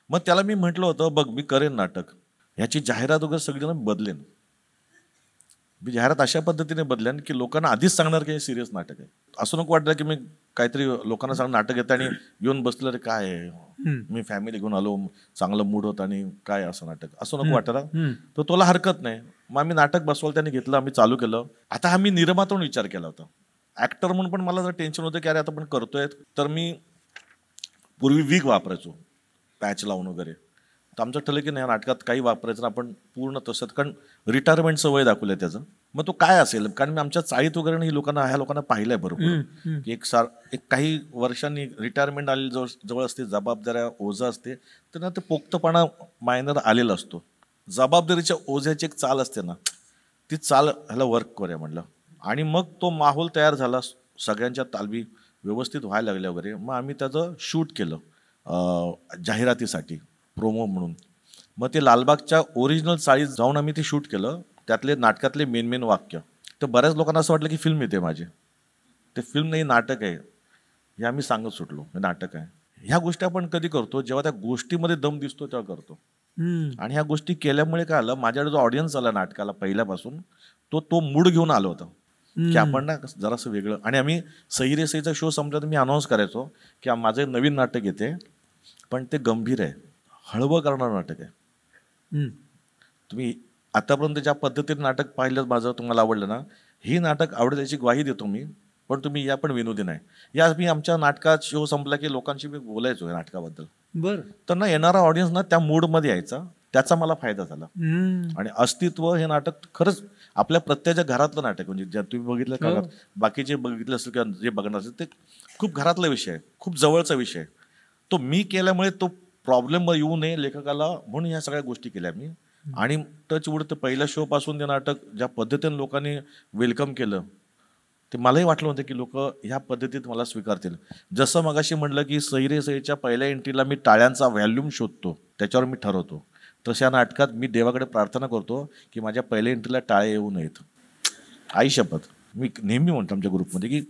मग त्याला मी म्हटलं होतं बघ मी करेन नाटक, ह्याची जाहिरात वगैरे सगळी मी बदलेन. मी जाहिरात अशा पद्धतीने बदलेन की लोकांना आधीच सांगणार की हे सिरियस नाटक आहे. असं नको वाटलं की मी काहीतरी लोकांना सांग नाटक येतं आणि येऊन बसलं रे काय आहे, मी फॅमिली घेऊन आलो, चांगलं मूड होतं आणि काय असं नाटक, असं नको वाटायला. तर तुला हरकत नाही. मग आम्ही नाटक बसवायला त्यांनी घेतलं, आम्ही चालू केलं. आता हा मी निर्माता म्हणून विचार केला होता, ऍक्टर म्हणून पण मला जर टेन्शन होतं की अरे आता आपण करतोय. तर मी पूर्वी विग वापरायचो, पॅच लावून वगैरे. तर आमचं ठरलं की नाही नाटकात काही वापरायचं ना, आपण पूर्ण तसंच, कारण रिटायरमेंटचं वय दाखवलंय त्याचं. मग तो काय असेल, कारण मी आमच्या चाळीत वगैरे ही ह्या लोकांना पाहिलंय बरोबर की एक काही वर्षांनी रिटायरमेंट आलेली जवळ असते, जबाबदाऱ्या ओझं असते, त्यांना ते पोक्तपणा मायनर आलेला असतो. जबाबदारीच्या ओझ्याची एक चाल असते ना, ती चाल ह्याला वर्क करूया म्हटलं. आणि मग तो माहोल तयार झाला, सगळ्यांच्या तालमी व्यवस्थित व्हायला लागल्या वगैरे. मग आम्ही त्याचं शूट केलं जाहिरातीसाठी, प्रोमो म्हणून. मग ते लालबागच्या ओरिजिनल चाळीत जाऊन आम्ही ते शूट केलं, त्यातले नाटकातले मेन वाक्य. तर बऱ्याच लोकांना असं वाटलं की फिल्म येते माझी, ते फिल्म नाही नाटक आहे, हे आम्ही सांगत सुटलो, हे नाटक आहे. ह्या गोष्टी आपण कधी करतो जेव्हा त्या गोष्टीमध्ये दम दिसतो तेव्हा करतो. आणि ह्या गोष्टी केल्यामुळे काय आलं, माझ्याकडे जो ऑडियन्स आला नाटकाला पहिल्यापासून, तो मूड घेऊन आलो होता की आपण ना जरासं वेगळं. आणि आम्ही सही रे सहीचा शो संपला तर मी अनाऊन्स करायचो की माझं नवीन नाटक येते, पण ते गंभीर आहे, हळवं करणारं नाटक आहे. तुम्ही आतापर्यंत ज्या पद्धतीने नाटक पाहिलं माझं, तुम्हाला आवडलं ना, ही नाटक आवडेल याची ग्वाही देतो मी, पण तुम्ही या पण विनोदी नाही. या मी आमच्या नाटकात शो संपला की लोकांशी मी बोलायचो या नाटकाबद्दल. बरं. तर ना येणारा ऑडियन्स ना त्या मूडमध्ये यायचा, त्याचा मला फायदा झाला. आणि अस्तित्व हे नाटक खरंच आपल्या प्रत्येकाच्या घरातलं नाटक, म्हणजे ज्या तुम्ही बघितलं का, बाकीचे बघितलं असेल किंवा जे बघणार असेल, ते खूप घरातला विषय आहे, खूप जवळचा विषय आहे. तो मी केल्यामुळे तो प्रॉब्लेम येऊ नये लेखकाला, म्हणून ह्या सगळ्या गोष्टी केल्या मी. आणि टचवूड ते पहिल्या शो पासून ते नाटक ज्या पद्धतीने लोकांनी वेलकम केलं, ते मलाही वाटलं होतं की लोक ह्या पद्धतीत मला स्वीकारतील. जसं मगाशी म्हटलं की सही रे सहीच्या पहिल्या एंट्रीला मी टाळ्यांचा व्हॅल्यूम शोधतो, त्याच्यावर मी ठरवतो, तशा नाटकात मी देवाकडे प्रार्थना करतो की माझ्या पहिल्या एंट्रीला टाळे येऊ नयेत. आई शपथ, मी नेहमी म्हणतो आमच्या ग्रुपमध्ये की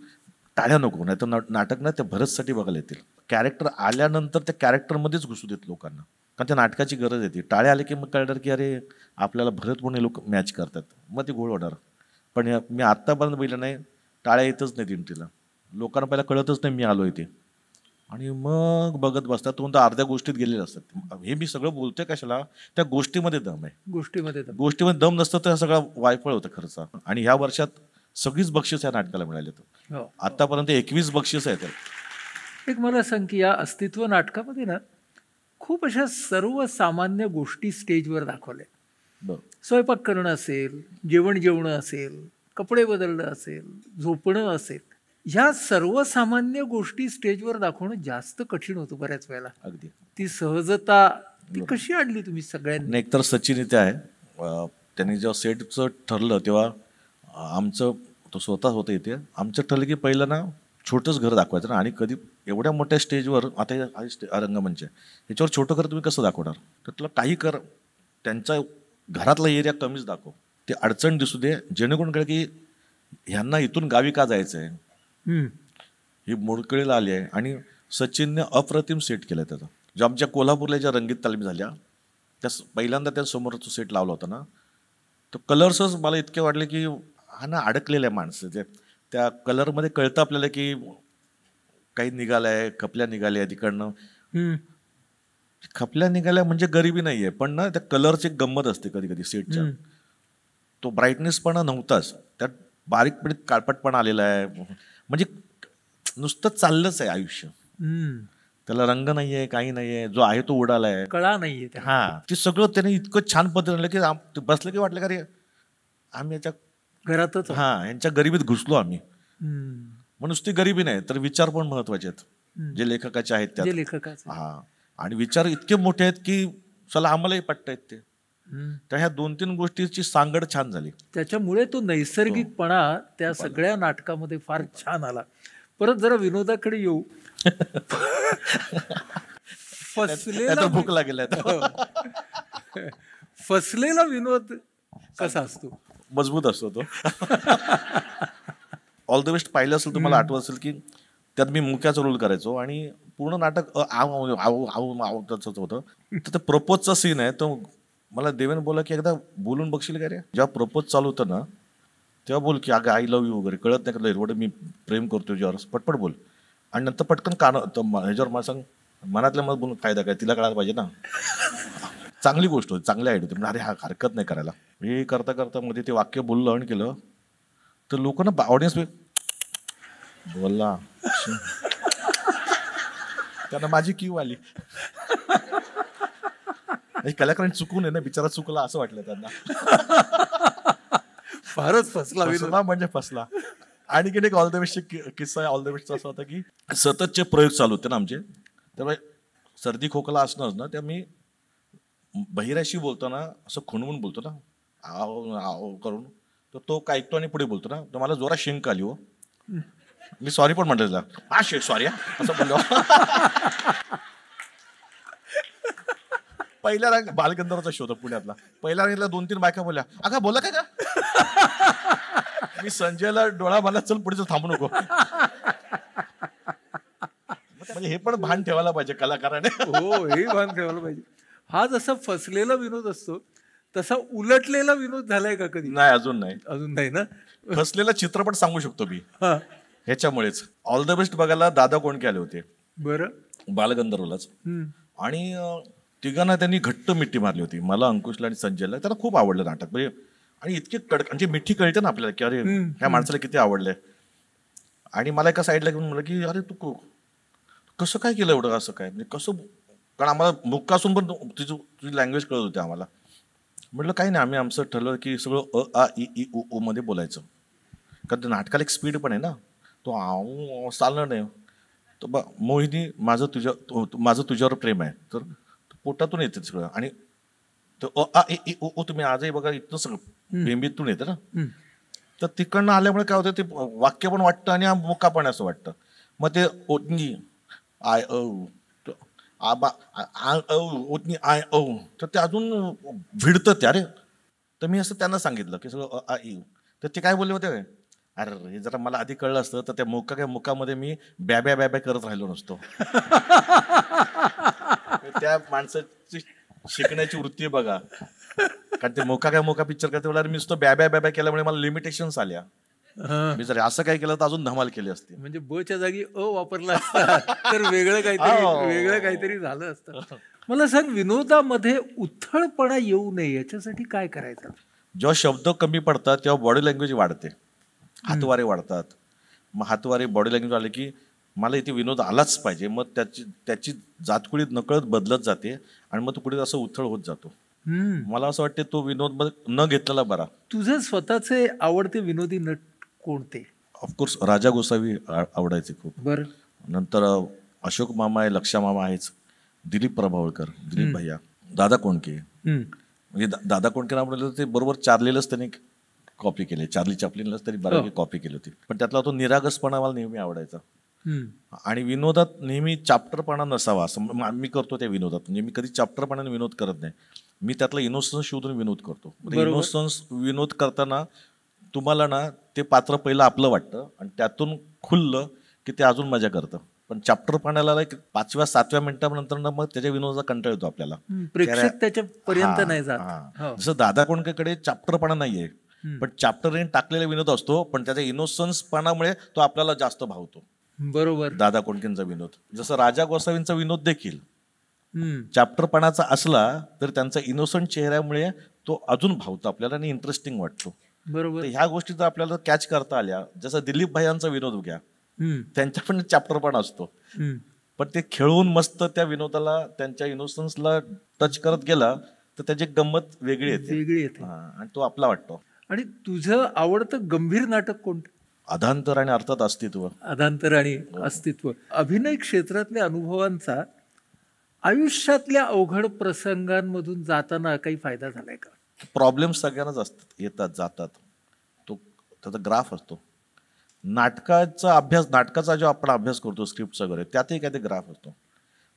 टाळ्या नको, नाही तर नाटक ना त्या भरतसाठी बघायला येतील. कॅरेक्टर आल्यानंतर त्या कॅरेक्टरमध्येच घुसू देत लोकांना, कारण त्या नाटकाची गरज येते. टाळे आले की मग कळणार की अरे आपल्याला भरत म्हणून लोक मॅच करतात, मग ते गोळ होणार. पण मी आत्तापर्यंत बघितलं नाही, टाळ्या येतच नाही एंट्रीला, लोकांना पहिला कळतच नाही मी आलो इथे, आणि मग बघत बसतात, तो अर्ध्या गोष्टीत गेलेले असतात. हे मी सगळं बोलतोय कशाला, त्या गोष्टीमध्ये दम आहे. गोष्टीमध्ये दम नसतं तर सगळं वायफळ होतं खर्च. आणि ह्या वर्षात सगळीच बक्षीस या नाटकाला मिळाले. आतापर्यंत 21 बक्षीस आहेत. एक मला सांग की या अस्तित्व नाटकामध्ये ना खूप अशा सर्वसामान्य गोष्टी स्टेजवर दाखवल्या. स्वयंपाक करणं असेल, जेवण असेल, कपडे बदलणं असेल, झोपणं असेल, ह्या सर्वसामान्य गोष्टी स्टेजवर दाखवणं जास्त कठीण होतं बऱ्याच वेळेला. अगदी ती सहजता ती कशी आणली तुम्ही सगळ्यांनी? एकतर सचिन इथे आहे, त्यांनी जेव्हा सेटचं ठरलं तेव्हा आमचं, तो स्वतः होतं इथे, आमचं ठरलं की पहिलं ना छोटंच घर दाखवायचं ना, आणि कधी एवढ्या मोठ्या स्टेजवर, आता रंगमंच याच्यावर छोटं घर तुम्ही कसं दाखवणार, तर तुला काही कर, त्यांचा घरातला एरिया कमीच दाखव, ते अडचण दिसू दे, जेणेकरून कळ की ह्यांना इथून गावी का जायचं आहे, ही मोडकळीला आली आहे. आणि सचिनने अप्रतिम सेट केलं त्याचा. जो आमच्या कोल्हापूरला ज्या रंगीत तालमी झाल्या त्या पहिल्यांदा त्या समोर तो सेट लावला होता ना, तर कलर्सच मला इतके वाटले की हा ना अडकलेलं आहे माणसं, त्या कलरमध्ये कळतं आपल्याला की काही निघालंय, खपल्या निघाल्या तिकडनं. खपल्या निघाल्या म्हणजे गरिबी नाहीये, पण ना त्या कलरची एक गंमत असते कधी कधी सेटच्या. तो ब्राईटनेसपणा नव्हताच, त्यात बारीक काळपटपणा आलेला आहे, म्हणजे नुसतं चाललंच आहे आयुष्य. त्याला रंग नाहीये, काही नाहीये, जो आहे तो उडालाय. कळा नाहीये त्या. हा, ते सगळं त्याने इतकं छान पद्धतीने की ते बसलं की वाटलं का रे आम्ही याच्या घरातच आहोत. यांच्या गरिबीत घुसलो आम्ही. हम्म. मग नुसती गरिबी नाही तर विचार पण महत्वाचे आहेत जे लेखकाचे आहेत त्यात. जे लेखकाचं. हा, आणि विचार इतके मोठे आहेत की चला आम्हालाही पटतायत ते. तर ह्या 2-3 गोष्टीची सांगड छान झाली. त्याच्यामुळे तो नैसर्गिकपणा त्या सगळ्या नाटकामध्ये फार छान आला. परत जरा विनोदाकडे येऊ. फसलेला भूक लागेल फसलेला विनोद कसा असतो? मजबूत असतो तो. ऑल द बेस्ट पाहिलं असेल तुम्हाला आठवत असेल की त्यात मी मुक्याचा रोल करायचो आणि पूर्ण नाटक त्याच होतं. तर ते प्रपोजचा सीन आहे तो मला देवेन बोला की एकदा बोलून बघशील का रे. जेव्हा प्रपोज चालू होतं ना तेव्हा बोल की अगं आय लव्ह यू वगैरे, कळत नाही का एवढं मी प्रेम करतो तुझ्यावर, पटपट बोल. आणि नंतर पटकन ह्याच्यावर मला सांग मनातल्या मत बोलून फायदा काय, तिला कळायला पाहिजे ना. चांगली गोष्ट होती, चांगली आयडिया होती. अरे हा हरकत नाही करायला. हे करता करता मध्ये ते वाक्य बोललं आणि केलं तर लोक ना ऑडियन्स बोलला त्यांना माझी क्यू आली. कलाकारांनी चुकून आहे ना, बिचारा चुकला असं वाटलं त्यांना. फारच फसला म्हणजे फसला. आणि की एक ऑल द बेस्ट किस्सा आहे. ऑल द बेस्टचा असा होता की सततचे प्रयोग चालू होते ना आमचे, त्यामुळे सर्दी खोकला असणंच ना, त्या मी बहिराशी बोलताना असं खुणवून बोलतो ना आव आव करून, तर तो काय ऐकतो आणि पुढे बोलतो ना, तर मला जोरात शिंक आली हो. मी सॉरी पण म्हटलं त्याला, सॉरी असं बोललो. पहिल्या रंग बालगंधर्वचा शो होता पुण्यातला. पहिल्या रंगला 2-3 बायका बोलल्या अगं बोला काय का. मी संजयला डोळा मला चल पुढे थांबू नको. म्हणजे हे पण भान ठेवायला पाहिजे कलाकाराने. हो, हे भान ठेवायला पाहिजे. हा जसा फसलेला विनोद असतो तसा उलटलेला विनोद झालाय का कधी? नाही, अजून नाही. अजून नाही ना. फसलेला चित्रपट सांगू शकतो मी ह्याच्यामुळेच. ऑल द बेस्ट बघायला दादा कोंडके आले होते. बरं. बालगंधर्वलाच. आणि तिघांना त्यांनी घट्ट मिठी मारली होती, मला, अंकुशला आणि संजयला. त्यांना खूप आवडलं नाटक. म्हणजे आणि इतके कडक म्हणजे मिठी कळते ना आपल्याला की अरे ह्या माणसाला किती आवडलंय. आणि मला एका साईडला घेऊन म्हणलं की अरे तू कसं काय केलं एवढं, असं काय म्हणजे कसं, कारण आम्हाला मुक्का असून पण तुझी लँग्वेज कळत होती आम्हाला. म्हटलं काही नाही, आम्ही आमचं ठरलं की सगळं अ आ इ ई उ ऊ मध्ये बोलायचं, कारण ते नाटकाला एक स्पीड पण आहे ना, तो आऊ चालणार नाही. तर मोहिनी माझं तुझ्यावर प्रेम आहे, तर पोटातून येते सगळं. आणि अ आ इ ई उ ऊ तुम्ही आजही बघा इथं सगळं बेंबीतून येतं ना. तर तिकडनं आल्यामुळे काय होतं, ते वाक्य पण वाटतं आणि मुक्का पण असं वाटतं. मग ते ओटनी आय आबा ओटनी आय तर ते अजून भिडतं ते. अरे तर मी असं त्यांना सांगितलं की सगळं अ ई. तर ते काय बोलले होते, अरे हे जरा मला आधी कळलं असतं तर त्या मुक्कामध्ये मी बॅब्या बॅब्या करत राहिलो नसतो. त्या माणसाची शिकण्याची वृत्ती बघा, कारण ते मोका पिक्चर करते मला मी नुसतं बॅब्या बॅब्या केल्यामुळे मला लिमिटेशन्स आल्या. मी जर असं काय केलं तर अजून धमाल केली असते. म्हणजे बच्या जागी अ वापरला असता तर वेगळं काहीतरी झालं असतं. मला सांग, विनोदामध्ये उथळपणा येऊ नये याच्यासाठी काय करायचं? जेव्हा शब्द कमी पडतात तेव्हा बॉडी लँग्वेज वाढते, हातवारे वाढतात. मग हातवारे बॉडी लँग्वेज वाढले की मला इथे विनोद आलाच पाहिजे. मग त्याची जातकुळी नकळत बदलत जाते आणि मग तो कुठे असं उथळ होत जातो. मला असं वाटतं तो विनोद न घेतलेला बरा. तुझे स्वतःचे आवडते विनोदी नट कोणते? ऑफकोर्स राजा गोसावी आवडायचे खूप. बरं. नंतर अशोक मामा आहे, लक्षा मामा आहेच, दिलीप प्रभावळकर, दिलीप भैया, दादा कोंडके. म्हणजे दादा कोंडके नाव म्हटलं ते बरोबर चार्लीलाच त्यांनी कॉपी केले, चार्ली चॅप्लिनलाच त्यांनी बऱ्यापैकी कॉपी केली होती. पण त्यातला तो निरागसपणा मला नेहमी आवडायचा. आणि विनोदात नेहमी चॅप्टरपणा नसावा असं मी करतो त्या विनोदात. म्हणजे मी कधी चॅप्टरपणाने विनोद करत नाही, मी त्यातला इनोसन्स शोधून विनोद करतो. इनोसन्स विनोद करताना तुम्हाला ना ते पात्र पहिलं आपलं वाटतं आणि त्यातून खुललं की ते अजून मजा करतं. पण चॅप्टरपणाला 5व्या-7व्या मिनिटानंतर मग त्याच्या विनोदाचा कंटाळ येतो आपल्याला, प्रेक्षक त्याच्यापर्यंत नाही जात. जसं दादा कोंडकेकडे चॅप्टरपणा नाहीये, पण चॅप्टरने टाकलेला विनोद असतो, पण त्याच्या इनोसन्सपणामुळे तो आपल्याला जास्त भावतो. बरोबर. दादा कोंडकेंचा विनोद, जसं राजा गोसावींचा विनोद देखील चॅप्टरपणाचा असला तर त्यांचा इनोसंट चेहऱ्यामुळे तो अजून भावतो आपल्याला आणि इंटरेस्टिंग वाटतो. बरोबर. ह्या गोष्टी जर आपल्याला कॅच करता आल्या, जसं दिलीप भाईंचा विनोद घ्या, त्यांच्या पण चॅप्टर पण असतो, पण ते खेळून मस्त त्या विनोदाला त्यांच्या इनोसन्सला टच करत गेला तर त्याची गंमत वेगळी येते. आणि तो आपला वाटतो. आणि तुझं आवडतं गंभीर नाटक कोणतं? अधांतर आणि अर्थात अस्तित्व. अधांतर आणि अस्तित्व. अभिनय क्षेत्रातल्या अनुभवांचा आयुष्यातल्या अवघड प्रसंगांमधून जाताना काही फायदा झालाय का? प्रॉब्लेम सगळ्यांनाच असतात, येतात जातात. तो त्याचा ग्राफ असतो. नाटकाचा जो आपण अभ्यास करतो स्क्रिप्टचा वगैरे त्यातही काय ते ग्राफ असतो.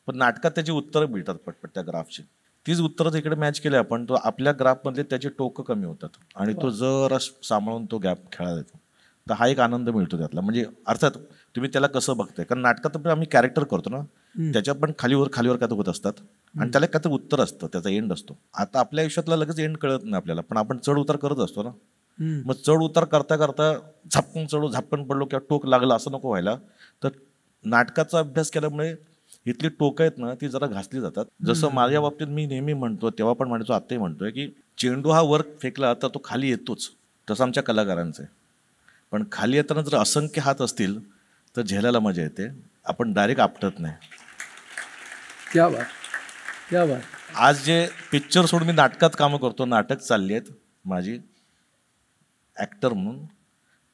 पण नाटकात त्याची उत्तरं मिळतात पटपट त्या ग्राफची. तीच उत्तरं इकडे मॅच केली आपण तो आपल्या ग्राफमधले त्याचे टोकं कमी होतात आणि तो जरा सांभाळून तो गॅप खेळायला येतो. तर हा एक आनंद मिळतो त्यातला. म्हणजे अर्थात तुम्ही त्याला कसं बघताय, कारण नाटकात पण आम्ही कॅरेक्टर करतो ना, त्याच्यात पण खालीवर काय होत असतात आणि त्याला काय तर उत्तर असतं, त्याचा एंड असतो. आता आपल्या आयुष्यातला लगेच एंड कळत नाही आपल्याला, पण आपण चढ उतार करत असतो ना. मग चढ उतार करता करता झापकन पडलो किंवा टोक लागला असं नको व्हायला. तर नाटकाचा अभ्यास केल्यामुळे इथली टोकं आहेत ना ती जरा घासली जातात. जसं माझ्या बाबतीत मी नेहमी म्हणतो, तेव्हा पण म्हणतो, आत्ताही म्हणतोय की चेंडू हा वर फेकला तर तो खाली येतोच, तसं आमच्या कलाकारांचं आहे. पण खाली येताना जर असंख्य हात असतील तर झेलायला मजा येते, आपण डायरेक्ट आपटत नाही. क्या बात, क्या बात. आज जे पिक्चर सोडून मी नाटकात कामं करतो, नाटक चालली आहेत माझी ॲक्टर म्हणून,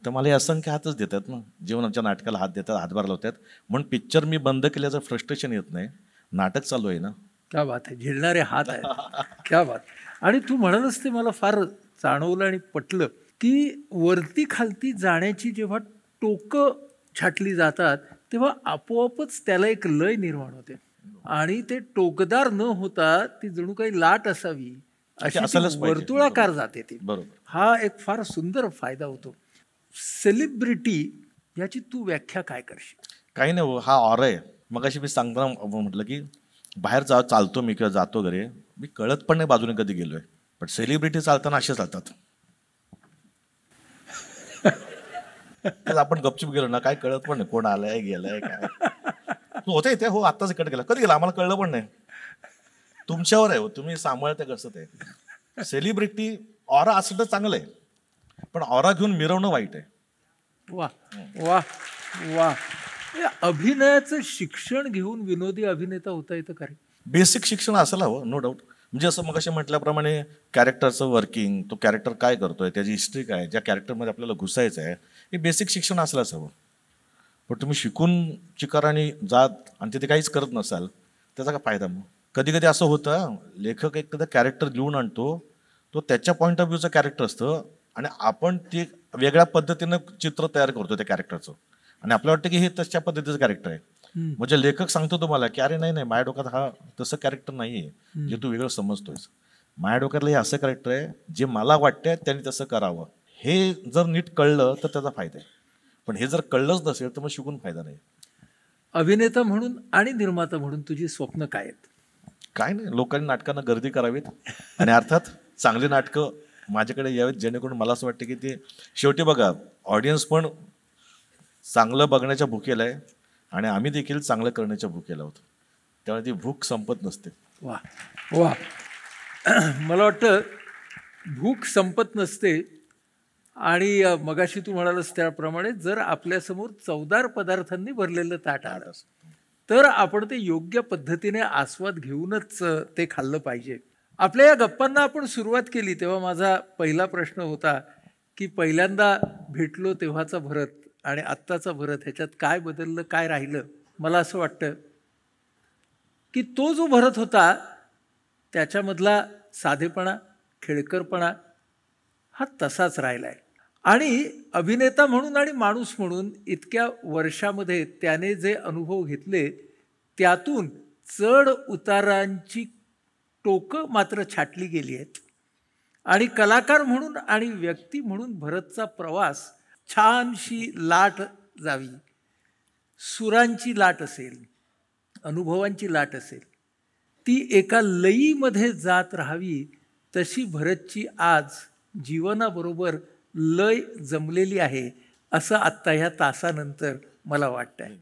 तर मला हे असंख्य हातच देतात ना. जीवनाच्या नाटकाला हात देतात, हातभार लावतात. म्हणून पिक्चर मी बंद केल्याचं फ्रस्ट्रेशन येत नाही. नाटक चालू आहे ना. क्या बात आहे, झेलणारे हात आहेत. क्या बात. आणि तू म्हणालच ते मला फार जाणवलं आणि पटलं की वरती खालती जाण्याची जेव्हा टोकं छाटली जातात तेव्हा आपोआपच त्याला एक लय निर्माण होते आणि ते टोकदार न होता ती जणू काही लाट असावी अशी वर्तुळाकार जाते ती. हा एक फार सुंदर फायदा होतो. सेलिब्रिटी याची तू व्याख्या काय करशील? काही नाही, हा ऑरा आहे. मगाशी मी सांगताना म्हटलं की बाहेर चालतो मी किंवा जातो घरी, मी कळत पण नाही बाजूने कधी गेलोय. पण सेलिब्रिटी चालताना असे चालतात. आपण गपचूप गेलो ना, काय कळत पण नाही कोण आलाय गेलाय काय. तू होते इथे, हो आत्ताच इकडे गेला, कधी गेला आम्हाला कळलं पण नाही. तुमच्यावर आहे, तुम्ही सांभाळते कसं ते. सेलिब्रिटी ऑरा असणं चांगलं आहे, पण ऑरा घेऊन मिरवणं वाईट आहे. वा वा वा. अभिनयाचं शिक्षण घेऊन विनोदी अभिनेता होता येतं का रे? बेसिक शिक्षण असायला हवं, नो डाऊट. म्हणजे असं मग असे म्हटल्याप्रमाणे कॅरेक्टरचं वर्किंग, तो कॅरेक्टर काय करतोय, त्याची हिस्ट्री काय, ज्या कॅरेक्टरमध्ये आपल्याला घुसायचं आहे, हे बेसिक शिक्षण असायलाच हवं. पण तुम्ही शिकून चिकाराने जात आणि तिथे काहीच करत नसाल त्याचा काय फायदा? मग कधी कधी असं होतं, लेखक एखादा कॅरेक्टर लिहून आणतो, तो त्याच्या पॉईंट ऑफ व्ह्यूचं कॅरेक्टर असतं आणि आपण ते वेगळ्या पद्धतीनं चित्र तयार करतो त्या कॅरेक्टरचं आणि आपल्याला वाटतं की हे तशा पद्धतीचं कॅरेक्टर आहे. म्हणजे लेखक सांगतो तुम्हाला की अरे नाही माझ्या डोक्यात हा तसं कॅरेक्टर नाही आहे जे तू वेगळं समजतोयस. माझ्या डोक्यातलं हे असं कॅरेक्टर आहे जे मला वाटतंय त्यांनी तसं करावं. हे जर नीट कळलं तर त्याचा फायदा आहे, पण हे जर कळलंच नसेल तर मग शिकून फायदा नाही. अभिनेता म्हणून आणि निर्माता म्हणून तुझी स्वप्न काय आहेत? काय नाही, लोकांनी नाटकांना गर्दी करावीत आणि अर्थात चांगली नाटकं माझ्याकडे यावीत, जेणेकरून मला असं वाटतं की ते शेवटी बघा ऑडियन्स पण चांगलं बघण्याच्या भुकेला आहे आणि आम्ही देखील चांगलं करण्याच्या भुकेला आहोत, त्यामुळे ती भूक संपत नसते. वा वा. मला वाटतं भूक संपत नसते आणि मगाशी तू म्हणालस त्याप्रमाणे जर आपल्यासमोर चवदार पदार्थांनी भरलेलं ताट आलं तर आपण ते योग्य पद्धतीने आस्वाद घेऊनच ते खाल्लं पाहिजे. आपल्या या गप्पांना आपण सुरुवात केली तेव्हा माझा पहिला प्रश्न होता की पहिल्यांदा भेटलो तेव्हाचा भरत आणि आत्ताचा भरत ह्याच्यात काय बदललं, काय राहिलं? मला असं वाटतं की तो जो भरत होता त्याच्यामधला साधेपणा, खेळकरपणा हा तसाच राहिला आहे आणि अभिनेता म्हणून आणि माणूस म्हणून इतक्या वर्षामध्ये त्याने जे अनुभव घेतले त्यातून चढ उतारांची टोकं मात्र छाटली गेली आहेत आणि कलाकार म्हणून आणि व्यक्ती म्हणून भरतचा प्रवास छानशी लाट जावी, सुरांची लाट असेल, अनुभवांची लाट असेल, ती एका लयीमध्ये जात राहावी तशी भरतची आज जीवनाबरोबर लय जमलेली आहे असं आत्ता ह्या तासानंतर मला वाटतं आहे.